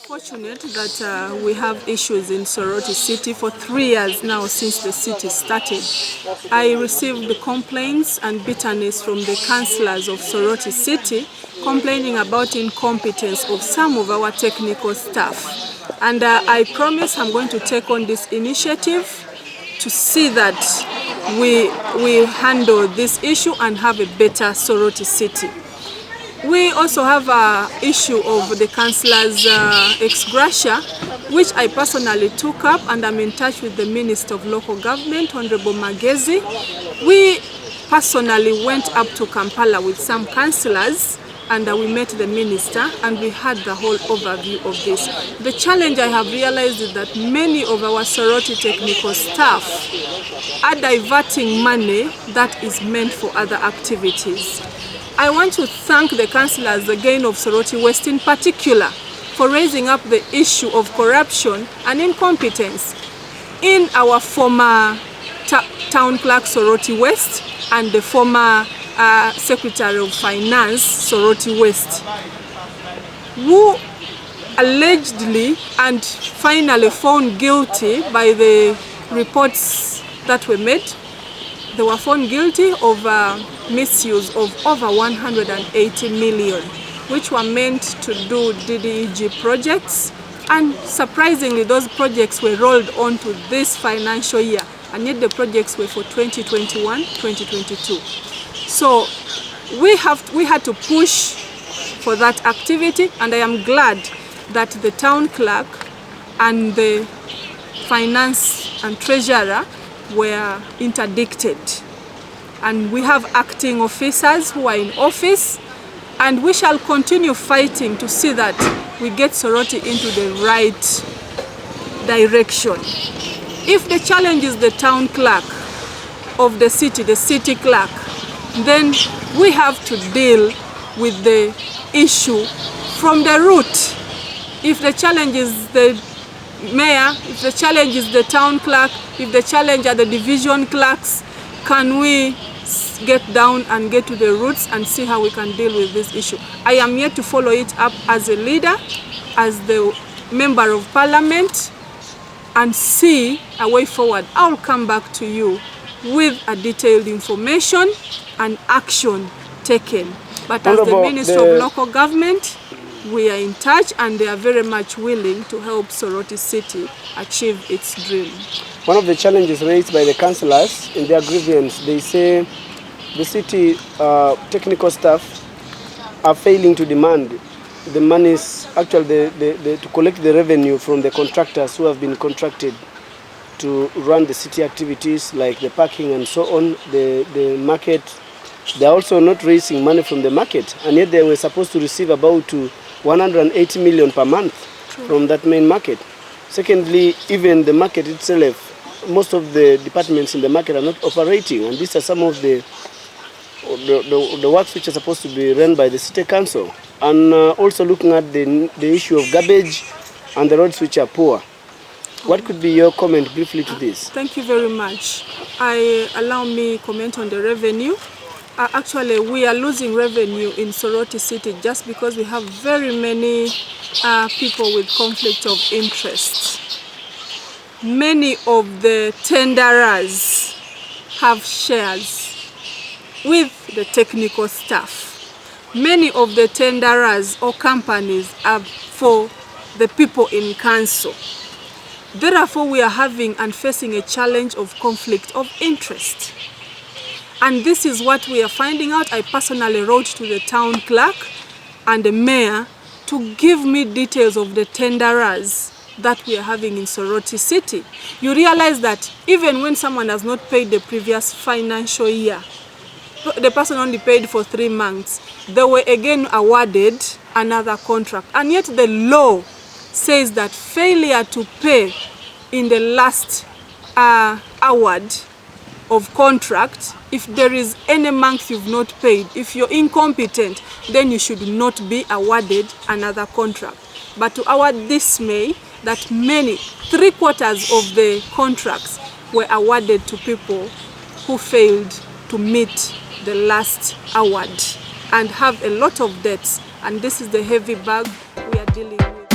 Fortunate that we have issues in Soroti City for 3 years now since the city started. I received complaints and bitterness from the councillors of Soroti City complaining about incompetence of some of our technical staff. And I promise I'm going to take on this initiative to see that we handle this issue and have a better Soroti City. We also have an issue of the councillors' ex gratia, which I personally took up, and I'm in touch with the Minister of Local Government, Honorable Magezi. We personally went up to Kampala with some councillors, and we met the minister, and we had the whole overview of this. The challenge I have realized is that many of our Soroti technical staff are diverting money that is meant for other activities. I want to thank the councillors again of Soroti West in particular for raising up the issue of corruption and incompetence in our former town clerk Soroti West and the former Secretary of Finance Soroti West, who allegedly and finally found guilty by the reports that were made. They were found guilty of misuse of over 180 million, which were meant to do DDEG projects. And surprisingly, those projects were rolled on to this financial year, and yet the projects were for 2021-2022. So we had to push for that activity, and I am glad that the town clerk and the finance and treasurer were interdicted, and we have acting officers who are in office, and we shall continue fighting to see that we get Soroti into the right direction. If the challenge is the town clerk of the city clerk, then we have to deal with the issue from the root. If the challenge is the mayor, if the challenge is the town clerk, if the challenge are the division clerks, can we get down and get to the roots and see how we can deal with this issue? I am yet to follow it up as a leader, as the member of parliament, and see a way forward. I'll come back to you with a detailed information and action taken. But as the Minister of Local Government, we are in touch, and they are very much willing to help Soroti City achieve its dream. One of the challenges raised by the councillors in their grievance, they say the city technical staff are failing to demand the monies, actually to collect the revenue from the contractors who have been contracted to run the city activities like the parking and so on, the market. They are also not raising money from the market, and yet they were supposed to receive about 180 million per month from that main market. Secondly, even the market itself, most of the departments in the market are not operating, and these are some of the works which are supposed to be run by the city council. And also looking at the issue of garbage and the roads which are poor. What could be your comment briefly to this? Thank you very much. Allow me comment on the revenue. Actually, we are losing revenue in Soroti City just because we have very many people with conflict of interest. Many of the tenderers have shares with the technical staff. Many of the tenderers or companies are for the people in council. Therefore, we are having and facing a challenge of conflict of interest. And this is what we are finding out. I personally wrote to the town clerk and the mayor to give me details of the tenderers that we are having in Soroti City. You realize that even when someone has not paid the previous financial year, the person only paid for 3 months, they were again awarded another contract. And yet the law says that failure to pay in the last award of contract, if there is any month you've not paid, if you're incompetent, then you should not be awarded another contract. But to our dismay, that many, 3/4 of the contracts were awarded to people who failed to meet the last award and have a lot of debts. And this is the heavy bag we are dealing with.